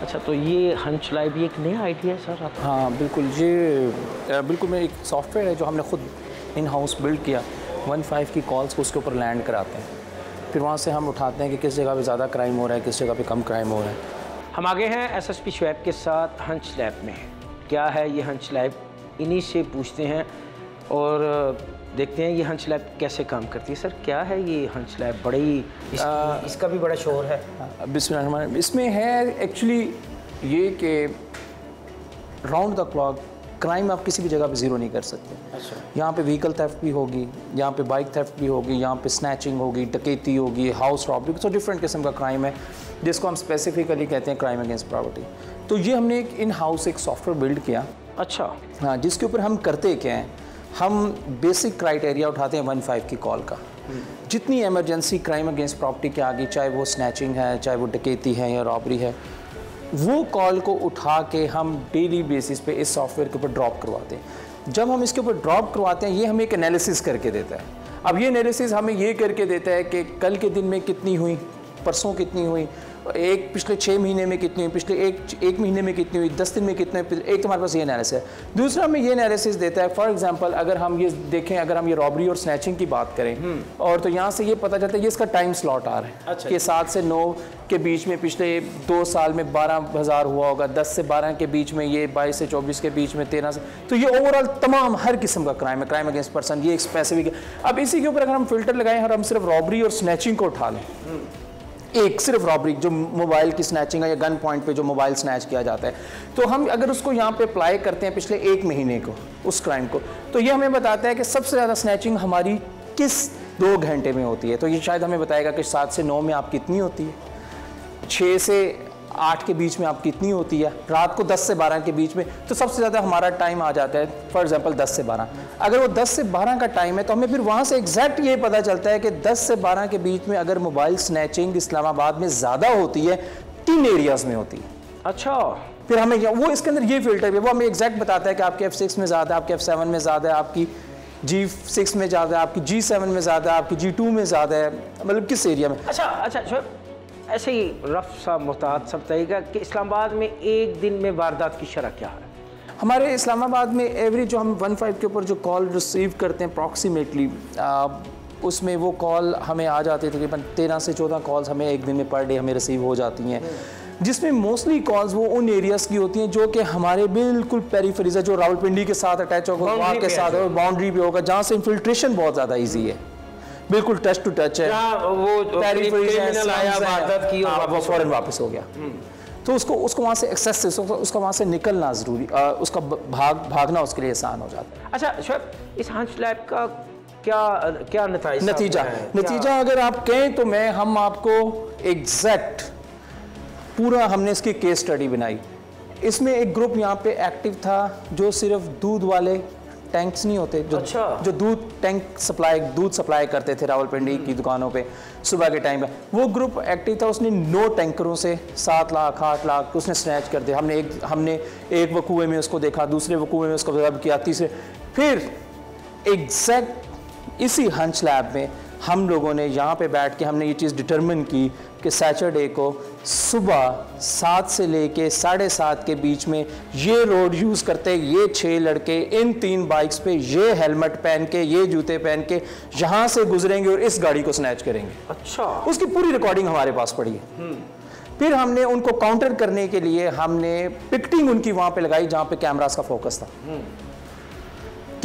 अच्छा, तो ये हंच लाइव भी एक नया आइडिया है सर आपका? हाँ बिल्कुल, ये बिल्कुल मैं एक सॉफ्टवेयर है जो हमने खुद इन हाउस बिल्ड किया। 15 की कॉल्स को उसके ऊपर लैंड कराते हैं, फिर वहाँ से हम उठाते हैं कि किस जगह पे ज़्यादा क्राइम हो रहा है, किस जगह पे कम क्राइम हो रहा है। हम आगे हैं एसएसपी शुएब के साथ हंच लैब में। क्या है ये हंच लैब, इन्हीं से पूछते हैं और देखते हैं ये हंच लैब कैसे काम करती है। सर क्या है ये हंच लैब? बड़े ही इसका भी बड़ा शोर है। बिस्मिल्लाह, इसमें है एक्चुअली ये कि राउंड द क्लॉक क्राइम आप किसी भी जगह पे ज़ीरो नहीं कर सकते। अच्छा। यहाँ पे व्हीकल थेफ्ट भी होगी, यहाँ पे बाइक थेफ्ट भी होगी, यहाँ पे स्नैचिंग होगी, डकैती होगी, हाउस रॉबरी, तो डिफरेंट किस्म का क्राइम है जिसको हम स्पेसिफिकली कहते हैं क्राइम अगेंस्ट प्रॉपर्टी। तो ये हमने एक इन हाउस एक सॉफ्टवेयर बिल्ड किया। अच्छा। हाँ, जिसके ऊपर हम करते क्या हैं, हम बेसिक क्राइटेरिया उठाते हैं 15 की कॉल का। जितनी इमरजेंसी क्राइम अगेंस्ट प्रॉपर्टी के आगे, चाहे वो स्नैचिंग है, चाहे वो डकैती है या रॉबरी है, वो कॉल को उठा के हम डेली बेसिस पे इस सॉफ्टवेयर के ऊपर ड्रॉप करवाते हैं। जब हम इसके ऊपर ड्रॉप करवाते हैं, ये हमें एक एनालिसिस करके देता है। अब ये एनालिसिस हमें ये करके देता है कि कल के दिन में कितनी हुई, परसों कितनी हुई, एक पिछले 6 महीने में कितनी हुई, पिछले एक महीने में कितनी हुई, 10 दिन में कितने। एक तो हमारे पास ये एनालिसिस है। दूसरा हमें ये एनालिसिस देता है, फॉर एग्जांपल अगर हम ये देखें, अगर हम ये रॉबरी और स्नैचिंग की बात करें और तो यहाँ से ये पता चलता है ये इसका टाइम स्लॉट आ रहा है। अच्छा। कि 7 से 9 के बीच में पिछले 2 साल में 12,000 हुआ होगा, 10 से 12 के बीच में ये, 22 से 24 के बीच में 13 से, तो ये ओवरऑल तमाम हर किस्म का क्राइम है, क्राइम अगेंस्ट पर्सन, ये एक स्पेसिफिक है। अब इसी के ऊपर अगर हम फिल्टर लगाएं और हम सिर्फ रॉबरी और स्नैचिंग को उठा लें, एक सिर्फ रॉबरी जो मोबाइल की स्नैचिंग है या गन पॉइंट पे जो मोबाइल स्नैच किया जाता है, तो हम अगर उसको यहाँ पे अप्लाई करते हैं पिछले 1 महीने को उस क्राइम को, तो ये हमें बताता है कि सबसे ज़्यादा स्नैचिंग हमारी किस 2 घंटे में होती है। तो ये शायद हमें बताएगा कि 7 से 9 में आप कितनी होती है, 6 से 8 के बीच में आप कितनी होती है, रात को 10 से 12 के बीच में, तो सबसे ज़्यादा हमारा टाइम आ जाता है फॉर एग्जांपल 10 से 12। अगर वो 10 से 12 का टाइम है तो हमें फिर वहाँ से एग्जैक्ट ये पता चलता है कि 10 से 12 के बीच में अगर मोबाइल स्नैचिंग इस्लामाबाद में ज़्यादा होती है, 3 एरियाज़ में होती है। अच्छा। फिर हमें वो इसके अंदर ये फिल्टर है, वो हमें एग्जैक्ट बताता है कि आपके F6 में ज़्यादा है, आपके F7 में ज़्यादा है, आपकी G6 में ज़्यादा है, आपकी G7 में ज़्यादा है, आपकी G2 में ज़्यादा है, मतलब किस एरिया में। अच्छा, ऐसे ही रफ सा मुहतात सब बताइएगा कि इस्लामाबाद में एक दिन में वारदात की शरह क्या है? हमारे इस्लामाबाद में एवरेज जो हम 15 के ऊपर जो कॉल रिसीव करते हैं अप्रॉक्सीमेटली, उसमें वो कॉल हमें आ जाती है तकरीबन 13 से 14 कॉल्स हमें एक दिन में पर डे हमें रिसीव हो जाती हैं, जिसमें मोस्टली कॉल्स वो उन एरियाज़ की होती हैं जो कि हमारे बिल्कुल पेरीफेरीज है, जो रावलपिंडी के साथ अटैच होगा, वहाँ के साथ बाउंड्री पे होगा, जहाँ से इन्फिल्ट्रेशन बहुत ज़्यादा ईजी है, बिल्कुल टच टू टच है। वो क्रिमिनल आया, वारदात की और वो फौरन वापस हो गया, तो उसको वहाँ से एक्सेस से उसका वहाँ से निकलना ज़रूरी, उसका भागना उसके लिए आसान हो जाता है। अच्छा शुएब, इस हंच लैब का क्या नतीजा अगर आप कहें तो हम आपको एग्जैक्ट पूरा हमने इसकी केस स्टडी बनाई। इसमें एक ग्रुप यहाँ पे एक्टिव था जो सिर्फ दूध वाले टैंक्स नहीं होते जो, अच्छा। जो दूध सप्लाई करते थे रावलपिंडी की दुकानों पे सुबह के टाइम पे, वो ग्रुप एक्टिव था। उसने 9 टैंकरों से 7 लाख 8 लाख उसने स्नैच कर दिया। हमने एक वकूए में उसको देखा, दूसरे वकूए में उसको जब्त किया, तीसरे, फिर एग्जैक्ट इसी हंच लैब में हम लोगों ने यहाँ पे बैठ के हमने ये चीज़ डिटरमिन की कि सैटरडे को सुबह 7 से लेके 7:30 के बीच में ये रोड यूज़ करते ये 6 लड़के इन 3 बाइक्स पे ये हेलमेट पहन के ये जूते पहन के यहाँ से गुजरेंगे और इस गाड़ी को स्नैच करेंगे। अच्छा। उसकी पूरी रिकॉर्डिंग हमारे पास पड़ी है। फिर हमने उनको काउंटर करने के लिए हमने पिकटिंग उनकी वहाँ पे लगाई जहाँ पे कैमरास का फोकस था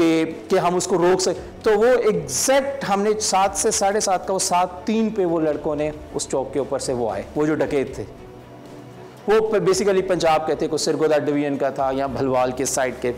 कि हम उसको रोक सके। तो वो एग्जैक्ट हमने 7 से 7:30 का वो 7:03 पे वो लड़कों ने उस चौक के ऊपर से वो आए, वो जो डकैत थे, वो बेसिकली पंजाब के थे, कोई सिरगोदा डिवीजन का था या भलवाल के साइड के